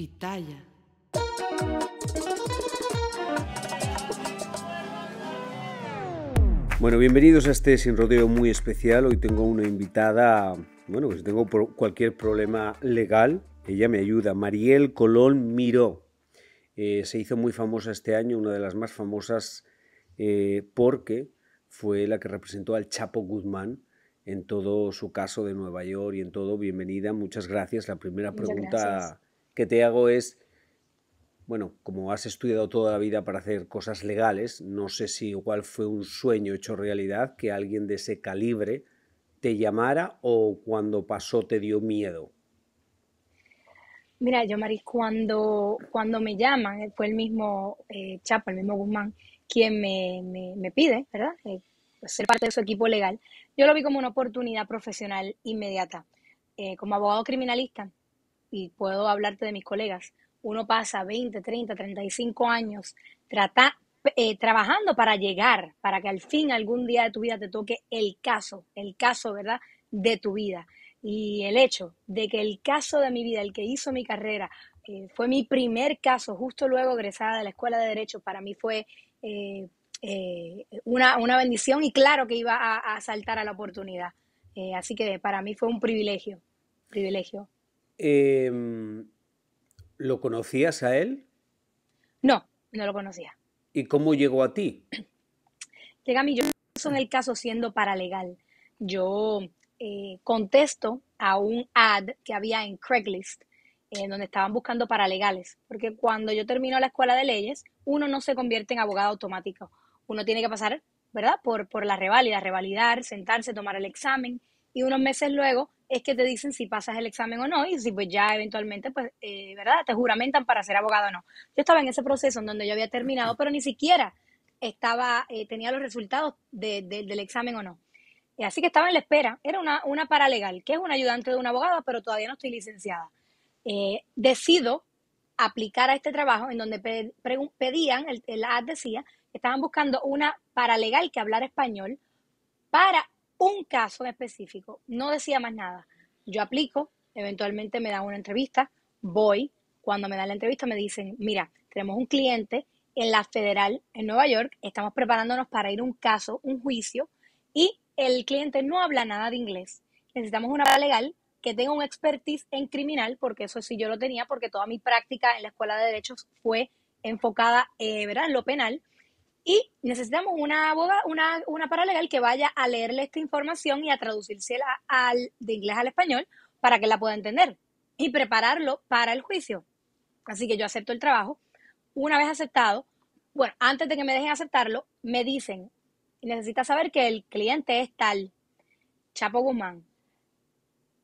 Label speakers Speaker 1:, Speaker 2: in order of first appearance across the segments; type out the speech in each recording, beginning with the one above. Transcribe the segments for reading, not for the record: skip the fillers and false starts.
Speaker 1: Pitaya.
Speaker 2: Bueno, bienvenidos a este Sin Rodeo muy especial. Hoy tengo una invitada, bueno, pues tengo cualquier problema legal, ella me ayuda, Mariel Colón Miró. Se hizo muy famosa este año, una de las más famosas porque fue la que representó al Chapo Guzmán en todo su caso de Nueva York y en todo. Bienvenida, muchas gracias. La primera pregunta que te hago es, bueno, como has estudiado toda la vida para hacer cosas legales, no sé si igual fue un sueño hecho realidad que alguien de ese calibre te llamara o cuando pasó te dio miedo.
Speaker 3: Mira, yo, Maris, cuando me llaman, fue el mismo Chapo, el mismo Guzmán, quien me pide, ¿verdad? Ser parte de su equipo legal. Yo lo vi como una oportunidad profesional inmediata. Como abogado criminalista, y puedo hablarte de mis colegas, uno pasa 20, 30, 35 años trabajando para llegar, para que al fin algún día de tu vida te toque el caso, ¿verdad? De tu vida. Y el hecho de que el caso de mi vida, el que hizo mi carrera, fue mi primer caso justo luego egresada de la Escuela de Derecho, para mí fue una bendición y claro que iba a saltar a la oportunidad. Así que para mí fue un privilegio.
Speaker 2: ¿Lo conocías a él?
Speaker 3: No, no lo conocía.
Speaker 2: ¿Y cómo llegó a ti?
Speaker 3: Llega a mí, yo en el caso siendo paralegal. Yo contesto a un ad que había en Craigslist, donde estaban buscando paralegales, porque cuando yo termino la escuela de leyes, uno no se convierte en abogado automático. Uno tiene que pasar, ¿verdad?, por la reválida, revalidar, sentarse, tomar el examen, y unos meses luego es que te dicen si pasas el examen o no, y si pues ya eventualmente, pues, ¿verdad?, te juramentan para ser abogado o no. Yo estaba en ese proceso en donde yo había terminado, pero ni siquiera tenía los resultados del examen o no. Así que estaba en la espera. Era una paralegal, que es una ayudante de una abogada, pero todavía no estoy licenciada. Decido aplicar a este trabajo en donde pedían, el ad decía, que estaban buscando una paralegal que hablara español para un caso en específico. No decía más nada. Yo aplico, eventualmente me dan una entrevista, voy. Cuando me dan la entrevista me dicen, mira, tenemos un cliente en la Federal en Nueva York, estamos preparándonos para ir a un caso, un juicio, y el cliente no habla nada de inglés. Necesitamos una paralegal que tenga un expertise en criminal, porque eso sí yo lo tenía, porque toda mi práctica en la Escuela de Derechos fue enfocada, ¿verdad?, en lo penal. Y necesitamos una paralegal que vaya a leerle esta información y a traducírsela de inglés al español para que la pueda entender y prepararlo para el juicio. Así que yo acepto el trabajo. Una vez aceptado, bueno, antes de que me dejen aceptarlo, me dicen, necesitas saber que el cliente es tal, Chapo Guzmán.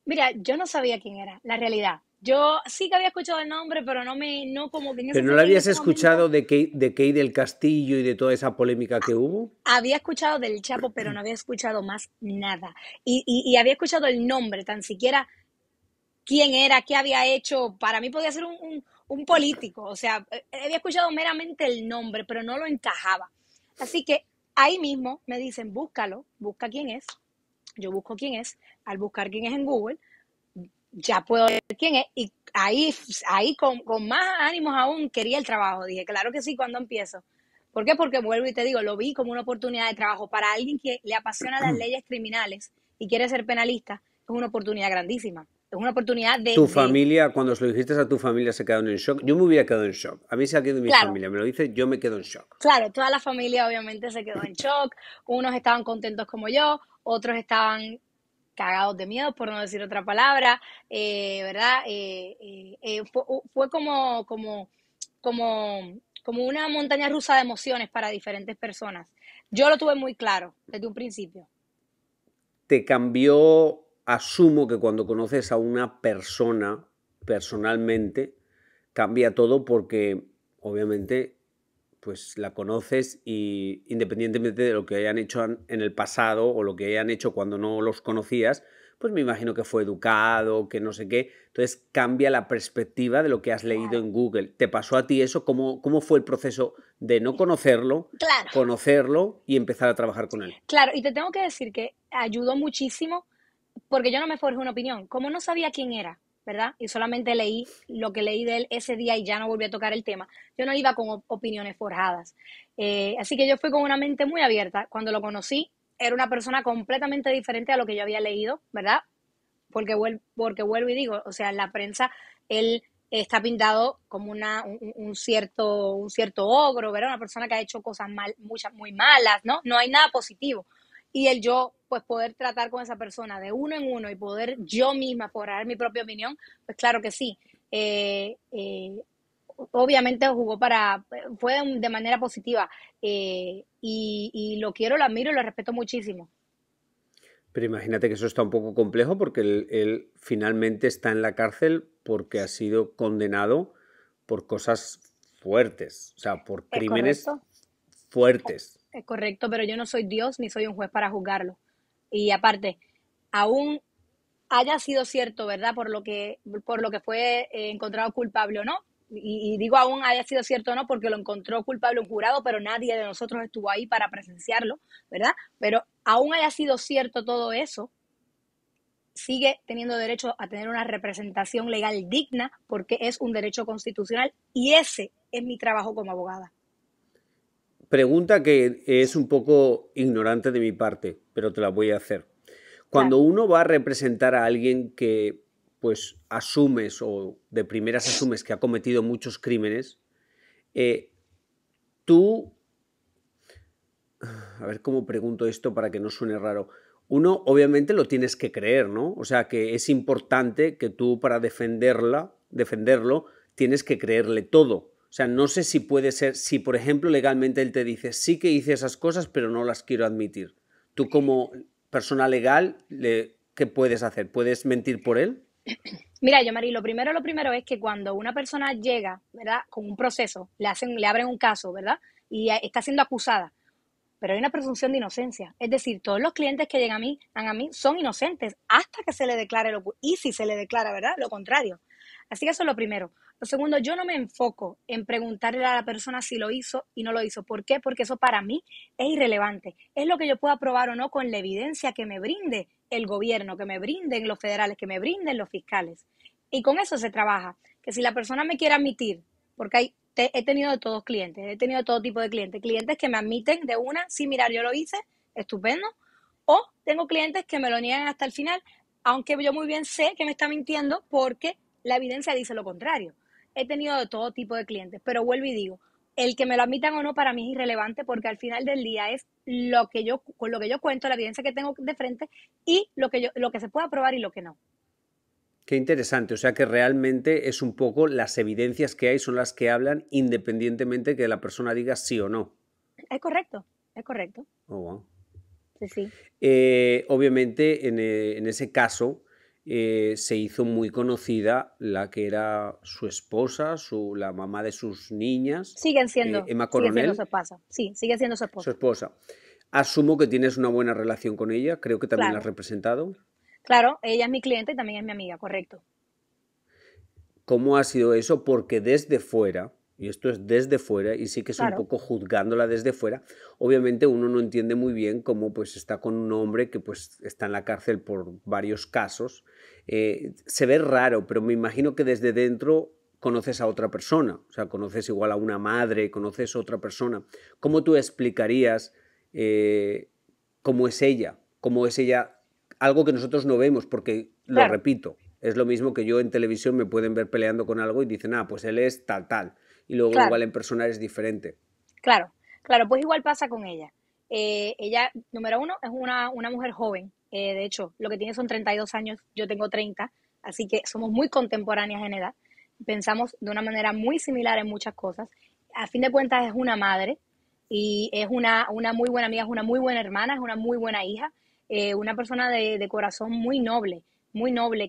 Speaker 3: Mira, yo no sabía quién era, la realidad. Yo sí que había escuchado el nombre, pero no como que en ese,
Speaker 2: ¿Pero no lo habías
Speaker 3: en ese
Speaker 2: escuchado
Speaker 3: momento
Speaker 2: de Key del Castillo y de toda esa polémica que hubo?
Speaker 3: había escuchado del Chapo, pero no había escuchado más nada. Y había escuchado el nombre, tan siquiera quién era, qué había hecho. Para mí podía ser un político. O sea, había escuchado meramente el nombre, pero no lo encajaba. Así que ahí mismo me dicen, búscalo, busca quién es. Yo busco quién es. Al buscar quién es en Google, ya puedo ver quién es. Y ahí con más ánimos aún quería el trabajo. Dije, claro que sí, cuando empiezo. ¿Por qué? Porque vuelvo y te digo, lo vi como una oportunidad de trabajo. Para alguien que le apasiona las leyes criminales y quiere ser penalista, es una oportunidad grandísima. Es una oportunidad
Speaker 2: Tu familia, cuando se lo dijiste a tu familia, se quedaron en shock. Yo me hubiera quedado en shock. A mí, si alguien de mi
Speaker 3: claro,
Speaker 2: familia me lo dice, yo me quedo en shock.
Speaker 3: claro, toda la familia obviamente se quedó en shock. Unos estaban contentos como yo, otros estaban cagados de miedo, por no decir otra palabra, ¿verdad? Fue como, como una montaña rusa de emociones para diferentes personas. Yo lo tuve muy claro desde un principio.
Speaker 2: Te cambió, asumo que cuando conoces a una persona personalmente, cambia todo porque obviamente pues la conoces y independientemente de lo que hayan hecho en el pasado o lo que hayan hecho cuando no los conocías, pues me imagino que fue educado, que no sé qué. Entonces cambia la perspectiva de lo que has leído
Speaker 3: Claro,
Speaker 2: en Google. ¿Te pasó a ti eso? ¿Cómo fue el proceso de no conocerlo,
Speaker 3: claro,
Speaker 2: conocerlo y empezar a trabajar con él?
Speaker 3: claro. Y te tengo que decir que ayudó muchísimo porque yo no me forjé una opinión. Como no sabía quién era, ¿verdad? Y solamente leí lo que leí de él ese día y ya no volví a tocar el tema. Yo no iba con opiniones forjadas. Así que yo fui con una mente muy abierta. Cuando lo conocí, era una persona completamente diferente a lo que yo había leído, ¿verdad? Porque vuelvo y digo, o sea, en la prensa él está pintado como un cierto ogro, ¿verdad? Una persona que ha hecho cosas muchas muy malas, ¿no? No hay nada positivo. Y el yo, pues poder tratar con esa persona de uno en uno y poder yo misma forjar mi propia opinión, pues claro que sí. Obviamente fue de manera positiva y lo quiero, lo admiro y lo respeto muchísimo.
Speaker 2: Pero imagínate que eso está un poco complejo porque él finalmente está en la cárcel porque ha sido condenado por cosas fuertes, o sea, por
Speaker 3: Es
Speaker 2: crímenes
Speaker 3: correcto.
Speaker 2: fuertes.
Speaker 3: Es correcto, pero yo no soy Dios ni soy un juez para juzgarlo. Y aparte, aún haya sido cierto, ¿verdad? Por lo que fue encontrado culpable o no. Y digo aún haya sido cierto o no porque lo encontró culpable un jurado, pero nadie de nosotros estuvo ahí para presenciarlo, ¿verdad? Pero aún haya sido cierto todo eso, sigue teniendo derecho a tener una representación legal digna porque es un derecho constitucional y ese es mi trabajo como abogada.
Speaker 2: Pregunta que es un poco ignorante de mi parte, pero te la voy a hacer. Cuando
Speaker 3: Claro.
Speaker 2: uno va a representar a alguien que pues asumes o de primeras asumes que ha cometido muchos crímenes, eh, tú, a ver cómo pregunto esto para que no suene raro, uno obviamente lo tienes que creer, ¿no? O sea que es importante que tú para defenderlo, tienes que creerle todo. O sea, no sé si puede ser, si por ejemplo legalmente él te dice, sí que hice esas cosas, pero no las quiero admitir. Tú como persona legal, ¿qué puedes hacer? ¿Puedes mentir por él?
Speaker 3: Mira, yo, Mari, lo primero es que cuando una persona llega, ¿verdad? Con un proceso, le abren un caso, ¿verdad? Y está siendo acusada, pero hay una presunción de inocencia. Es decir, todos los clientes que llegan a mí son inocentes hasta que se le declare y si se le declara, ¿verdad? Lo contrario. Así que eso es lo primero. Lo segundo, yo no me enfoco en preguntarle a la persona si lo hizo y no lo hizo. ¿Por qué? Porque eso para mí es irrelevante. Es lo que yo pueda probar o no con la evidencia que me brinde el gobierno, que me brinden los federales, que me brinden los fiscales. Y con eso se trabaja. Que si la persona me quiere admitir, porque he tenido de todos clientes, he tenido todo tipo de clientes, clientes que me admiten de una, sí, mira, yo lo hice, estupendo, o tengo clientes que me lo niegan hasta el final, aunque yo muy bien sé que me está mintiendo porque la evidencia dice lo contrario. He tenido de todo tipo de clientes, pero vuelvo y digo, el que me lo admitan o no para mí es irrelevante porque al final del día es con lo que yo cuento, la evidencia que tengo de frente y lo que se pueda probar y lo que no.
Speaker 2: Qué interesante, o sea que realmente es un poco las evidencias que hay son las que hablan independientemente que la persona diga sí o no.
Speaker 3: Es correcto, es correcto.
Speaker 2: Oh, wow.
Speaker 3: Sí, sí.
Speaker 2: Obviamente en ese caso se hizo muy conocida la que era su esposa, la mamá de sus niñas, Emma
Speaker 3: Sigue siendo su
Speaker 2: Coronel,
Speaker 3: esposa. Sí, sigue siendo su
Speaker 2: su
Speaker 3: esposa.
Speaker 2: esposa. Asumo que tienes una buena relación con ella, creo que también la has
Speaker 3: Claro,
Speaker 2: representado.
Speaker 3: claro, ella es mi cliente y también es mi amiga, correcto.
Speaker 2: ¿Cómo ha sido eso? Porque desde fuera, y esto es desde fuera, y sí que es un
Speaker 3: Claro,
Speaker 2: poco juzgándola desde fuera, obviamente uno no entiende muy bien cómo pues está con un hombre que pues está en la cárcel por varios casos. Se ve raro, pero me imagino que desde dentro conoces a otra persona, o sea, conoces igual a una madre, conoces a otra persona. ¿Cómo tú explicarías cómo es ella? ¿Cómo es ella? Algo que nosotros no vemos, porque, lo
Speaker 3: claro,
Speaker 2: repito, es lo mismo que yo en televisión me pueden ver peleando con algo y dicen, ah, pues él es tal, tal. Y luego igual
Speaker 3: claro,
Speaker 2: en persona es diferente.
Speaker 3: claro, claro, pues igual pasa con ella. Ella, número uno, es una mujer joven. De hecho, lo que tiene son 32 años, yo tengo 30, así que somos muy contemporáneas en edad. Pensamos de una manera muy similar en muchas cosas. A fin de cuentas, es una madre y es una muy buena amiga, es una muy buena hermana, es una muy buena hija, una persona de corazón muy noble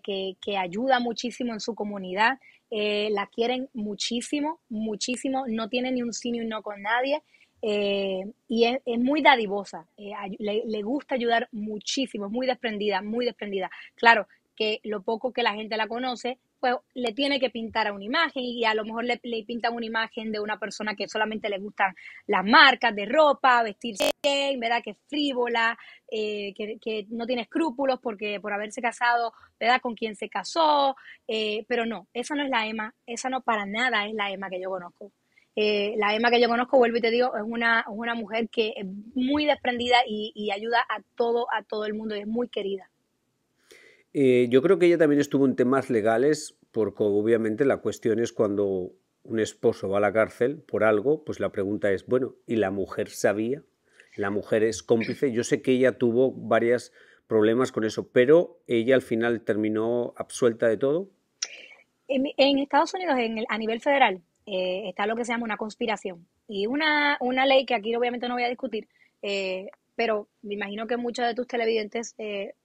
Speaker 3: que ayuda muchísimo en su comunidad. La quieren muchísimo, muchísimo, no tiene ni un sí ni un no con nadie. Y es muy dadivosa, le gusta ayudar muchísimo, es muy desprendida, muy desprendida. Claro que lo poco que la gente la conoce, pues le tiene que pintar a una imagen y a lo mejor le pintan una imagen de una persona que solamente le gustan las marcas de ropa, vestirse bien, ¿verdad? Que es frívola, que no tiene escrúpulos porque por haberse casado, ¿verdad? Con quien se casó, pero no, esa no es la Emma, esa no para nada es la Emma que yo conozco. La Emma que yo conozco, vuelvo y te digo, es una mujer que es muy desprendida y ayuda a todo el mundo y es muy querida.
Speaker 2: Yo creo que ella también estuvo en temas legales, porque obviamente la cuestión es cuando un esposo va a la cárcel por algo, pues la pregunta es, bueno, ¿y la mujer sabía? ¿La mujer es cómplice? Yo sé que ella tuvo varios problemas con eso, pero ella al final terminó absuelta de todo.
Speaker 3: En Estados Unidos, a nivel federal, está lo que se llama una conspiración. Y una ley que aquí obviamente no voy a discutir, pero me imagino que muchos de tus televidentes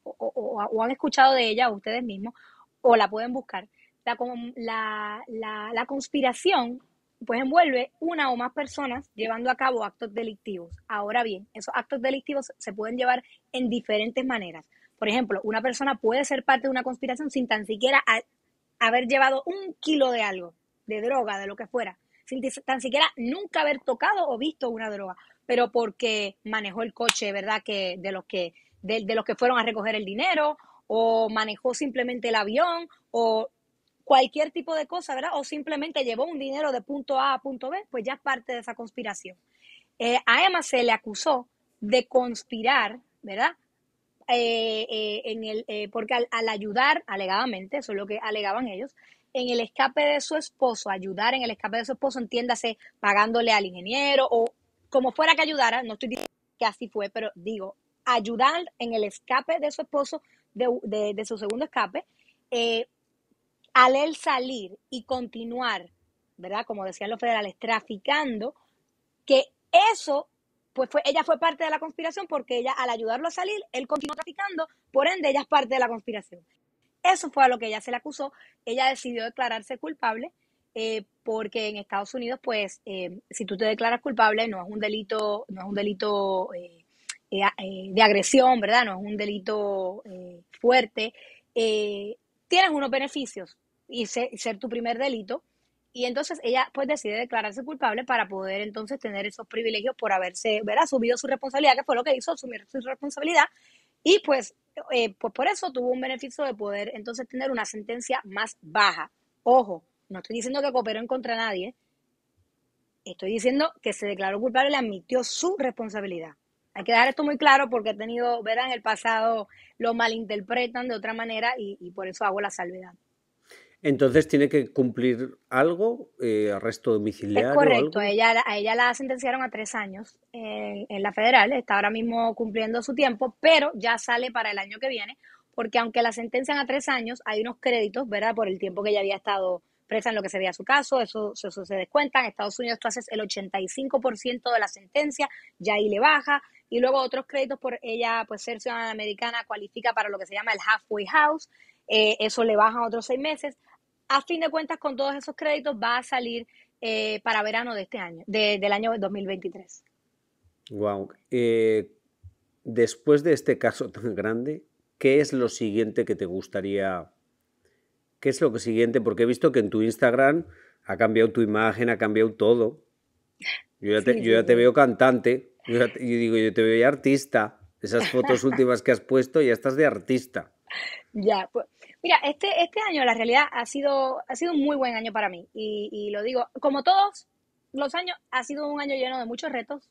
Speaker 3: o han escuchado de ella, o ustedes mismos, o la pueden buscar. La conspiración pues envuelve una o más personas llevando a cabo actos delictivos. Ahora bien, esos actos delictivos se pueden llevar en diferentes maneras. Por ejemplo, una persona puede ser parte de una conspiración sin tan siquiera haber llevado 1 kilo de algo, de droga, de lo que fuera, sin tan siquiera nunca haber tocado o visto una droga, pero porque manejó el coche, ¿verdad? Que de los que fueron a recoger el dinero, o manejó simplemente el avión, o cualquier tipo de cosa, ¿verdad? O simplemente llevó un dinero de punto A a punto B, pues ya es parte de esa conspiración. A Emma se le acusó de conspirar, ¿verdad? Porque al ayudar, alegadamente, eso es lo que alegaban ellos, en el escape de su esposo, ayudar en el escape de su esposo, entiéndase, pagándole al ingeniero o como fuera que ayudara, no estoy diciendo que así fue, pero digo, ayudar en el escape de su esposo, de su segundo escape, eh, al él salir y continuar, ¿verdad? Como decían los federales, traficando, que eso, pues ella fue parte de la conspiración porque ella al ayudarlo a salir, él continuó traficando, por ende ella es parte de la conspiración. Eso fue a lo que ella se le acusó. Ella decidió declararse culpable porque en Estados Unidos, pues, si tú te declaras culpable, no es un delito de agresión, ¿verdad? No es un delito fuerte. Tienes unos beneficios y ser tu primer delito. Y entonces ella pues decide declararse culpable para poder entonces tener esos privilegios por haberse, ¿verdad? Asumido su responsabilidad, que fue lo que hizo, asumir su responsabilidad. Y pues por eso tuvo un beneficio de poder entonces tener una sentencia más baja. Ojo, no estoy diciendo que cooperó en contra de nadie, estoy diciendo que se declaró culpable y admitió su responsabilidad. Hay que dejar esto muy claro porque he tenido, ¿verdad? En el pasado lo malinterpretan de otra manera y por eso hago la salvedad.
Speaker 2: Entonces tiene que cumplir algo, arresto
Speaker 3: Es
Speaker 2: domiciliario o
Speaker 3: correcto,
Speaker 2: algo.
Speaker 3: a ella la sentenciaron a 3 años en la federal, está ahora mismo cumpliendo su tiempo, pero ya sale para el año que viene, porque aunque la sentencian a 3 años, hay unos créditos, ¿verdad? Por el tiempo que ella había estado presa en lo que se veía su caso, eso se descuenta. En Estados Unidos tú haces el 85% de la sentencia, ya ahí le baja, y luego otros créditos por ella, pues ser ciudadana americana, cualifica para lo que se llama el halfway house, eso le baja otros 6 meses. A fin de cuentas, con todos esos créditos va a salir para verano de este año, del año 2023.
Speaker 2: Wow. Después de este caso tan grande, ¿qué es lo siguiente que te gustaría? ¿Qué es lo que siguiente? Porque he visto que en tu Instagram ha cambiado tu imagen, ha cambiado todo.
Speaker 3: Sí,
Speaker 2: Yo
Speaker 3: sí,
Speaker 2: ya te
Speaker 3: sí.
Speaker 2: veo cantante, yo digo, yo te veo ya artista. Esas fotos últimas que has puesto, ya estás de artista.
Speaker 3: Ya, pues, mira, este año la realidad ha sido un muy buen año para mí. Y lo digo, como todos los años, ha sido un año lleno de muchos retos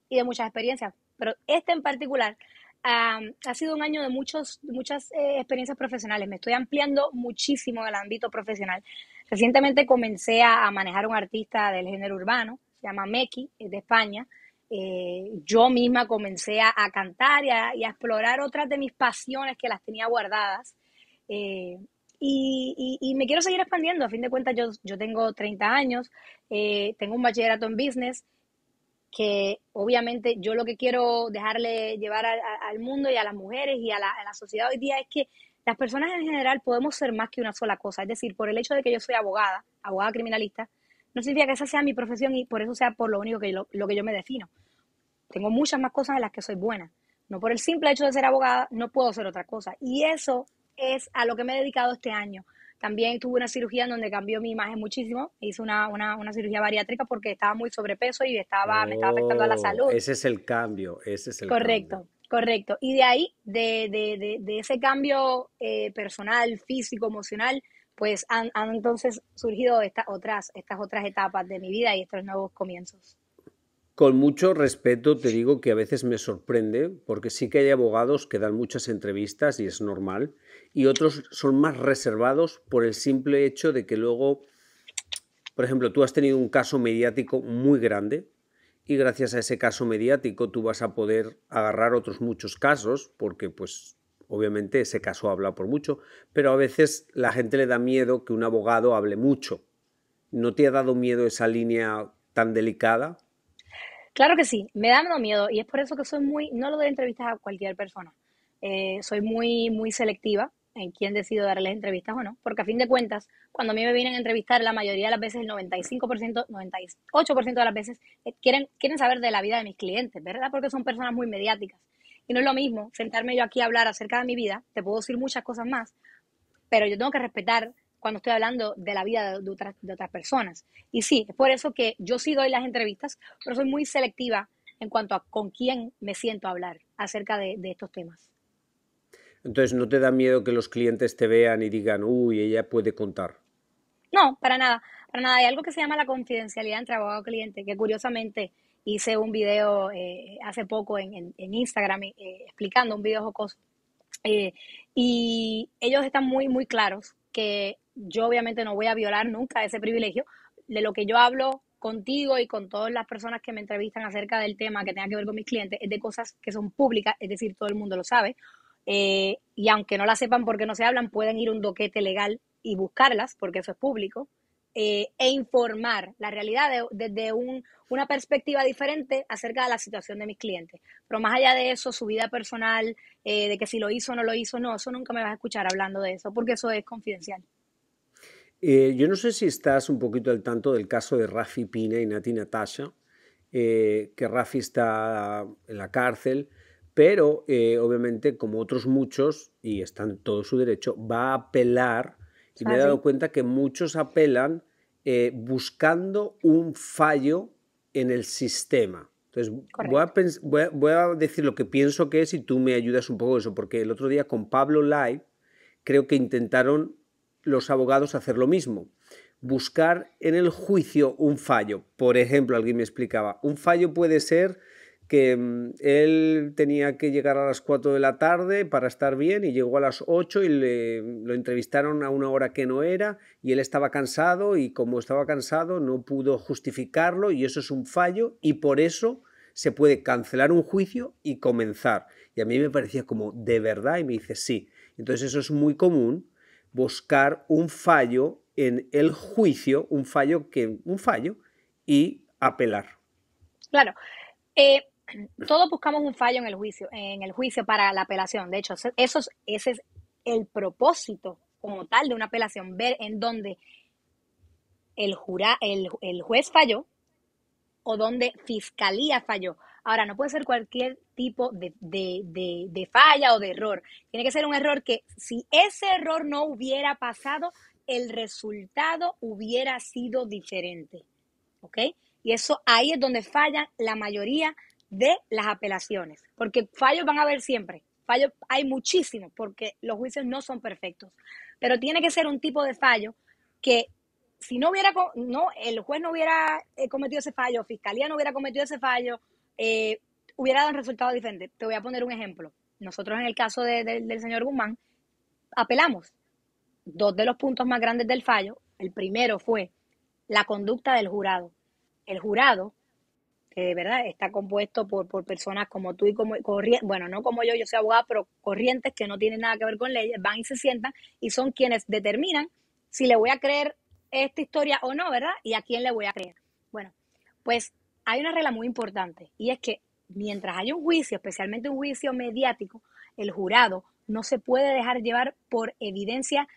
Speaker 3: y de muchas experiencias. Pero este en particular ha sido un año de muchas experiencias profesionales. Me estoy ampliando muchísimo en el ámbito profesional. Recientemente comencé a manejar un artista del género urbano, se llama Meki, es de España. Yo misma comencé a cantar y a explorar otras de mis pasiones que las tenía guardadas. Eh, y me quiero seguir expandiendo. A fin de cuentas, yo tengo 30 años, tengo un bachillerato en business, que obviamente yo lo que quiero dejarle llevar al mundo y a las mujeres y a la sociedad hoy día es que las personas en general podemos ser más que una sola cosa. Es decir, por el hecho de que yo soy abogada criminalista, no significa que esa sea mi profesión y por eso sea por lo único que lo que yo me defino. Tengo muchas más cosas en las que soy buena. No por el simple hecho de ser abogada, no puedo ser otra cosa. Y eso es a lo que me he dedicado este año. También tuve una cirugía en donde cambió mi imagen muchísimo. Hice una cirugía bariátrica porque estaba muy sobrepeso y me estaba afectando a la
Speaker 2: Oh,
Speaker 3: salud.
Speaker 2: ese es el cambio, ese es el cambio.
Speaker 3: Correcto, correcto. Y de ahí, de ese cambio personal, físico, emocional, pues han entonces surgido estas otras etapas de mi vida y estos nuevos comienzos.
Speaker 2: Con mucho respeto te digo que a veces me sorprende, porque sí que hay abogados que dan muchas entrevistas y es normal, y otros son más reservados por el simple hecho de que luego, por ejemplo, tú has tenido un caso mediático muy grande y gracias a ese caso mediático tú vas a poder agarrar otros muchos casos, porque pues obviamente ese caso habla por mucho, pero a veces la gente le da miedo que un abogado hable mucho. ¿No te ha dado miedo esa línea tan delicada?
Speaker 3: Claro que sí, me da miedo y es por eso que no lo doy entrevistas a cualquier persona. Soy muy selectiva en quién decido darles entrevistas o no, porque a fin de cuentas, cuando a mí me vienen a entrevistar, la mayoría de las veces, el 95%, 98% de las veces, quieren saber de la vida de mis clientes, ¿verdad? Porque son personas muy mediáticas. Y no es lo mismo sentarme yo aquí a hablar acerca de mi vida, te puedo decir muchas cosas más, pero yo tengo que respetar cuando estoy hablando de la vida de otras personas. Y sí, es por eso que yo sí doy las entrevistas, pero soy muy selectiva en cuanto a con quién me siento a hablar acerca de estos temas.
Speaker 2: Entonces, ¿no te da miedo que los clientes te vean y digan, uy, ella puede contar?
Speaker 3: No, para nada, para nada. Hay algo que se llama la confidencialidad entre abogado y cliente, que curiosamente hice un video hace poco en Instagram explicando un video jocoso. Eh, y ellos están muy claros que yo obviamente no voy a violar nunca ese privilegio. De lo que yo hablo contigo y con todas las personas que me entrevistan acerca del tema que tenga que ver con mis clientes es de cosas que son públicas, es decir, todo el mundo lo sabe. Y aunque no la sepan porque no se hablan, pueden ir a un doquete legal y buscarlas, porque eso es público, e informar la realidad desde una perspectiva diferente acerca de la situación de mis clientes. Pero más allá de eso, su vida personal, de que si lo hizo o no lo hizo, no, eso nunca me vas a escuchar hablando de eso, porque eso es confidencial.
Speaker 2: Yo no sé si estás un poquito al tanto del caso de Rafi Pina y Nati Natasha, que Rafi está en la cárcel, pero obviamente, como otros muchos, y está en todo su derecho, va a apelar, y
Speaker 3: ¿Eso
Speaker 2: me
Speaker 3: es
Speaker 2: he dado
Speaker 3: así?
Speaker 2: cuenta que muchos apelan buscando un fallo en el sistema. Entonces,
Speaker 3: Correcto.
Speaker 2: voy a decir lo que pienso que es y tú me ayudas un poco con eso, porque el otro día con Pablo Live creo que intentaron los abogados hacer lo mismo, buscar en el juicio un fallo. Por ejemplo, alguien me explicaba, un fallo puede ser que él tenía que llegar a las 4 de la tarde para estar bien y llegó a las 8 y lo entrevistaron a una hora que no era y él estaba cansado y como estaba cansado no pudo justificarlo y eso es un fallo y por eso se puede cancelar un juicio y comenzar. Y a mí me parecía como de verdad y me dice sí. Entonces eso es muy común, buscar un fallo en el juicio, un fallo y apelar.
Speaker 3: Claro. Todos buscamos un fallo en el juicio para la apelación. De hecho, ese es el propósito como tal de una apelación, ver en dónde el juez falló o donde fiscalía falló. Ahora, no puede ser cualquier tipo de falla o de error. Tiene que ser un error que si ese error no hubiera pasado, el resultado hubiera sido diferente. ¿Ok? Y eso ahí es donde fallan la mayoría de las apelaciones. Porque fallos van a haber siempre. Fallos hay muchísimos porque los juicios no son perfectos. Pero tiene que ser un tipo de fallo que si no hubiera, no, el juez no hubiera cometido ese fallo, fiscalía no hubiera cometido ese fallo, hubiera dado un resultado diferente. Te voy a poner un ejemplo. Nosotros en el caso del señor Guzmán, apelamos. Dos de los puntos más grandes del fallo, el primero fue la conducta del jurado. El jurado, que de verdad está compuesto por personas como tú y como corrientes, bueno, no como yo soy abogada, pero corrientes que no tienen nada que ver con leyes, van y se sientan y son quienes determinan si le voy a creer esta historia o no, ¿verdad? Y a quién le voy a creer. Bueno, pues hay una regla muy importante y es que mientras hay un juicio, especialmente un juicio mediático, el jurado no se puede dejar llevar por evidencia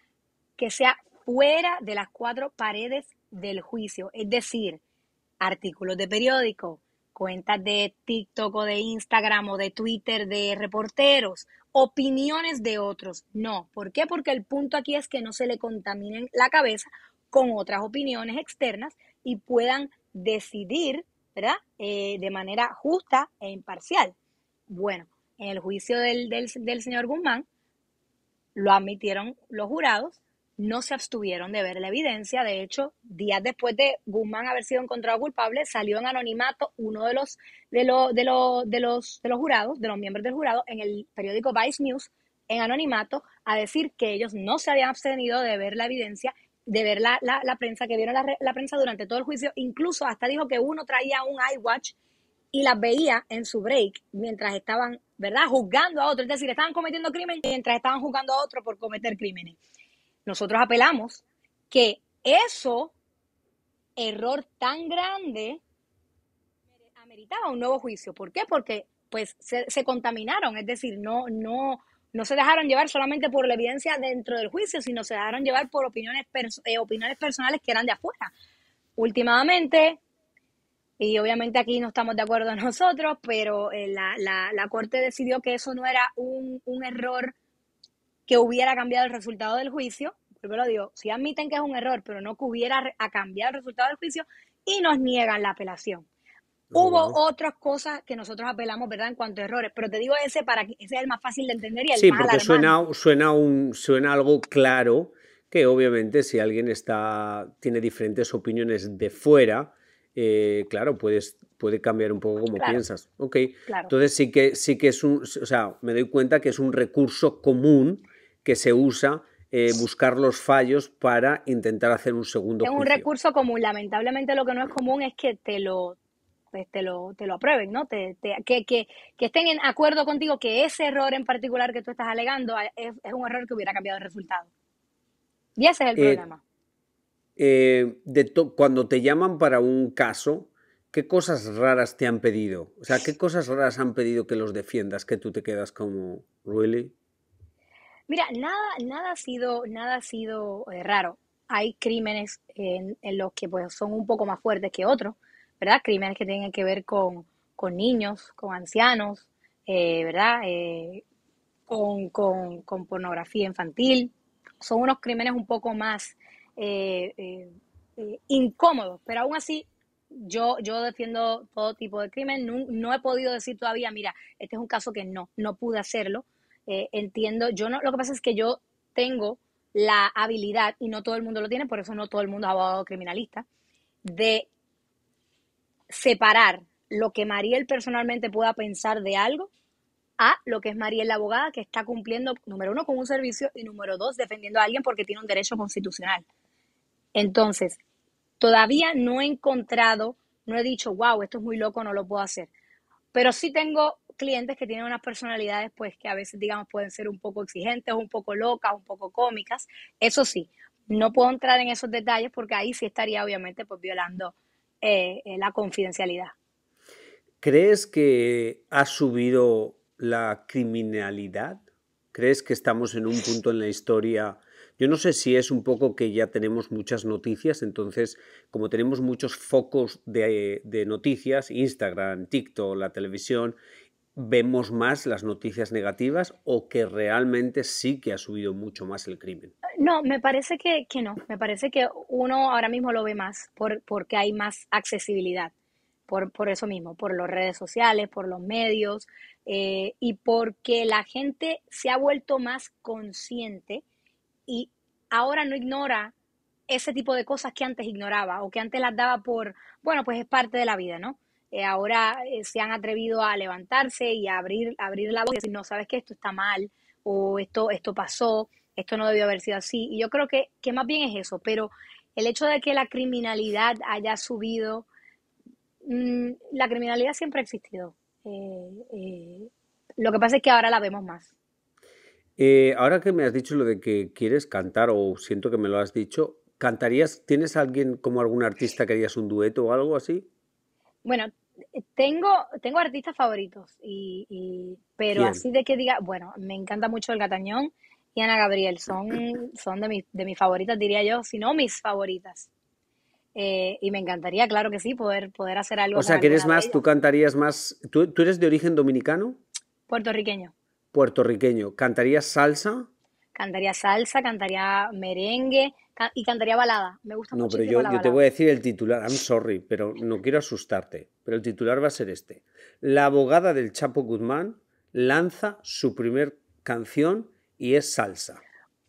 Speaker 3: que sea fuera de las cuatro paredes del juicio, es decir, artículos de periódico, cuentas de TikTok o de Instagram o de Twitter de reporteros, opiniones de otros. No, ¿por qué? Porque el punto aquí es que no se le contaminen la cabeza con otras opiniones externas y puedan decidir, ¿verdad? De manera justa e imparcial. Bueno, en el juicio del señor Guzmán, lo admitieron los jurados, no se abstuvieron de ver la evidencia. De hecho, días después de Guzmán haber sido encontrado culpable, salió en anonimato uno de los jurados, de los miembros del jurado, en el periódico Vice News, en anonimato, a decir que ellos no se habían abstenido de ver la evidencia, de ver la prensa, que vieron la prensa durante todo el juicio. Incluso hasta dijo que uno traía un iWatch y las veía en su break mientras estaban, ¿verdad?, juzgando a otro. Es decir, estaban cometiendo crímenes mientras estaban juzgando a otro por cometer crímenes. Nosotros apelamos que eso, error tan grande, ameritaba un nuevo juicio. ¿Por qué? Porque pues se contaminaron, es decir, no se dejaron llevar solamente por la evidencia dentro del juicio, sino se dejaron llevar por opiniones personales que eran de afuera. Últimamente, y obviamente aquí no estamos de acuerdo nosotros, pero la Corte decidió que eso no era un error que hubiera cambiado el resultado del juicio. Primero digo, si admiten que es un error, pero no que hubiera cambiado el resultado del juicio, y nos niegan la apelación. Hubo otras cosas que nosotros apelamos, ¿verdad?, en cuanto a errores, pero te digo ese para que ese es el más fácil de entender y el
Speaker 2: Sí,
Speaker 3: más
Speaker 2: porque
Speaker 3: alarmante.
Speaker 2: suena algo claro que obviamente si alguien tiene diferentes opiniones de fuera, claro, puede cambiar un poco como
Speaker 3: Claro,
Speaker 2: piensas. Ok,
Speaker 3: claro.
Speaker 2: entonces sí que o sea, me doy cuenta que es un recurso común que se usa buscar los fallos para intentar hacer un segundo
Speaker 3: Es un
Speaker 2: juicio.
Speaker 3: recurso común. Lamentablemente lo que no es común es que te lo aprueben, ¿no? Que estén en acuerdo contigo que ese error en particular que tú estás alegando es un error que hubiera cambiado el resultado. Y ese es el
Speaker 2: Eh,
Speaker 3: problema.
Speaker 2: Cuando te llaman para un caso, ¿qué cosas raras te han pedido? O sea, ¿qué cosas raras han pedido que los defiendas que tú te quedas como, ¿really?
Speaker 3: Mira, nada ha sido raro. Hay crímenes en los que pues son un poco más fuertes que otros, ¿verdad? Crímenes que tienen que ver con niños, con ancianos, ¿verdad? Con pornografía infantil. Son unos crímenes un poco más eh, eh, incómodos, pero aún así yo defiendo todo tipo de crimen. No he podido decir todavía, mira, este es un caso que no pude hacerlo. Entiendo, yo no, lo que pasa es que yo tengo la habilidad, y no todo el mundo lo tiene, por eso no todo el mundo es abogado criminalista, de separar lo que Mariel personalmente pueda pensar de algo a lo que es Mariel la abogada, que está cumpliendo, número uno, con un servicio, y número dos, defendiendo a alguien porque tiene un derecho constitucional. Entonces, todavía no he encontrado, no he dicho, wow, esto es muy loco, no lo puedo hacer. Pero sí tengo clientes que tienen unas personalidades, pues, que a veces, digamos, pueden ser un poco exigentes, un poco locas, un poco cómicas. Eso sí, no puedo entrar en esos detalles porque ahí sí estaría, obviamente, pues, violando la confidencialidad.
Speaker 2: ¿Crees que ha subido la criminalidad? ¿Crees que estamos en un punto en la historia? Yo no sé si es un poco que ya tenemos muchas noticias, entonces como tenemos muchos focos de noticias, Instagram, TikTok, la televisión, vemos más las noticias negativas o que realmente sí que ha subido mucho más el crimen.
Speaker 3: No, me parece que no. Me parece que uno ahora mismo lo ve más porque hay más accesibilidad. Por eso mismo, por las redes sociales, por los medios, y porque la gente se ha vuelto más consciente y ahora no ignora ese tipo de cosas que antes ignoraba o que antes las daba por, bueno, pues es parte de la vida, ¿no? Ahora se han atrevido a levantarse y a abrir la voz y decir, no, sabes que esto está mal, o esto pasó, esto no debió haber sido así. Y yo creo que más bien es eso, pero el hecho de que la criminalidad haya subido, la criminalidad siempre ha existido. Lo que pasa es que ahora la vemos más.
Speaker 2: Ahora que me has dicho lo de que quieres cantar, o siento que me lo has dicho, ¿cantarías? ¿Tienes alguien como algún artista que harías un dueto o algo así?
Speaker 3: Bueno, tengo artistas favoritos, pero
Speaker 2: ¿Quién?
Speaker 3: así de que diga, bueno, me encanta mucho El Gatañón y Ana Gabriel, son de mis favoritas, diría yo, si no mis favoritas. Y me encantaría, claro que sí, poder hacer algo
Speaker 2: O
Speaker 3: con
Speaker 2: sea, que eres
Speaker 3: alguna de
Speaker 2: más,
Speaker 3: ellas.
Speaker 2: tú cantarías más, ¿tú eres de origen dominicano?
Speaker 3: Puertorriqueño.
Speaker 2: Puertorriqueño. ¿Cantarías salsa?
Speaker 3: Cantaría salsa, cantaría merengue y cantaría balada. Me gusta
Speaker 2: No, pero
Speaker 3: muchísimo la
Speaker 2: yo te
Speaker 3: balada.
Speaker 2: voy a decir el titular. I'm sorry, pero no quiero asustarte. Pero el titular va a ser este. La abogada del Chapo Guzmán lanza su primer canción y es salsa.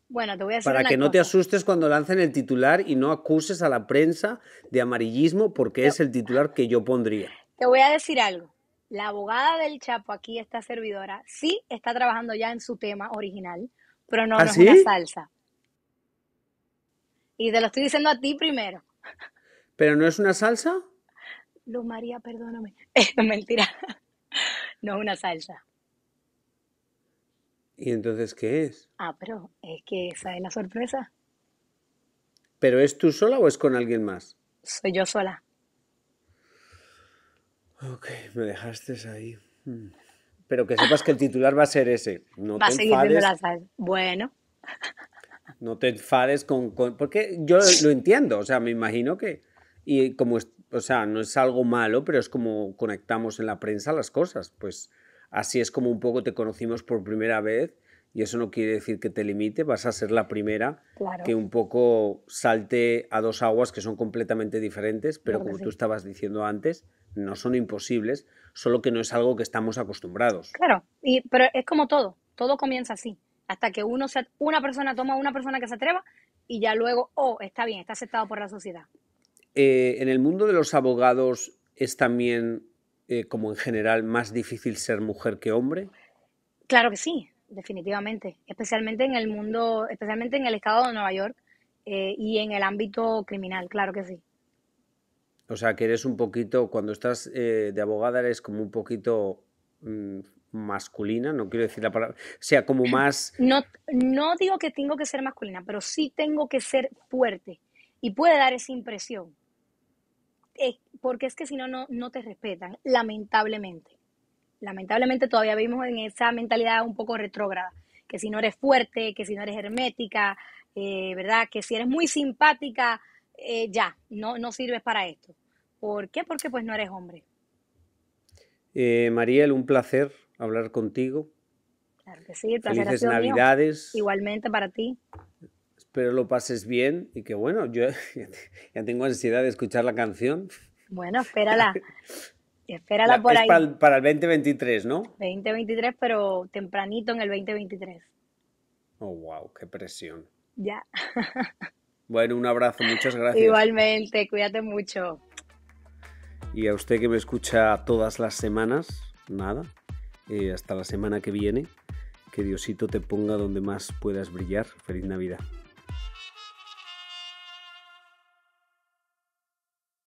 Speaker 3: Bueno, te voy a decir
Speaker 2: Para
Speaker 3: una
Speaker 2: que no te
Speaker 3: cosa.
Speaker 2: asustes cuando lancen el titular y no acuses a la prensa de amarillismo porque
Speaker 3: Te,
Speaker 2: es el titular que yo pondría.
Speaker 3: te voy a decir algo. La abogada del Chapo, aquí esta servidora, sí está trabajando ya en su tema original, pero no,
Speaker 2: ¿Ah,
Speaker 3: no es una
Speaker 2: sí?
Speaker 3: salsa. Y te lo estoy diciendo a ti primero.
Speaker 2: ¿Pero no es una salsa?
Speaker 3: Luz María, perdóname. Mentira, no es una salsa.
Speaker 2: ¿Y entonces qué es?
Speaker 3: Ah, pero es que esa es la sorpresa.
Speaker 2: ¿Pero es tú sola o es con alguien más?
Speaker 3: Soy yo sola.
Speaker 2: Ok, me dejaste ahí. Pero que sepas que el titular va a ser ese. No
Speaker 3: Va
Speaker 2: te
Speaker 3: a seguir siendo
Speaker 2: enfades,
Speaker 3: la salsa. Bueno,
Speaker 2: no te enfades porque yo lo entiendo, o sea, me imagino que... Y como, o sea, no es algo malo, pero es como conectamos en la prensa las cosas. Pues así es como un poco te conocimos por primera vez y eso no quiere decir que te limite, vas a ser la primera que
Speaker 3: claro,
Speaker 2: un poco salte a dos aguas que son completamente diferentes, pero
Speaker 3: claro que
Speaker 2: como tú
Speaker 3: sí.
Speaker 2: estabas diciendo antes, no son imposibles, solo que no es algo que estamos acostumbrados.
Speaker 3: Claro, pero es como todo comienza así, hasta que una persona toma una persona que se atreva y ya luego, oh, está bien, está aceptado por la sociedad.
Speaker 2: En el mundo de los abogados es también, como en general, más difícil ser mujer que hombre.
Speaker 3: Claro que sí, definitivamente, especialmente en el mundo, especialmente en el estado de Nueva York y en el ámbito criminal, claro que sí.
Speaker 2: O sea, que eres un poquito, cuando estás de abogada, eres como un poquito mm, masculina, no quiero decir la palabra, o sea, como más...
Speaker 3: No, no digo que tengo que ser masculina, pero sí tengo que ser fuerte y puede dar esa impresión, porque es que si no, no te respetan, lamentablemente. Lamentablemente todavía vivimos en esa mentalidad un poco retrógrada, que si no eres fuerte, que si no eres hermética, ¿verdad? Que si eres muy simpática, ya, no sirves para esto. ¿Por qué? Porque pues no eres hombre.
Speaker 2: Mariel, un placer hablar contigo.
Speaker 3: Claro que sí, el placer ha
Speaker 2: Felices
Speaker 3: sido mío.
Speaker 2: Navidades.
Speaker 3: Igualmente para ti.
Speaker 2: Espero lo pases bien y que bueno, yo ya tengo ansiedad de escuchar la canción.
Speaker 3: Bueno, espérala por
Speaker 2: Es
Speaker 3: ahí.
Speaker 2: para el 2023, ¿no?
Speaker 3: 2023, pero tempranito en el 2023.
Speaker 2: Oh, wow, qué presión.
Speaker 3: Ya.
Speaker 2: Bueno, un abrazo, muchas gracias.
Speaker 3: Igualmente, cuídate mucho.
Speaker 2: Y a usted que me escucha todas las semanas, nada, hasta la semana que viene, que Diosito te ponga donde más puedas brillar. Feliz Navidad.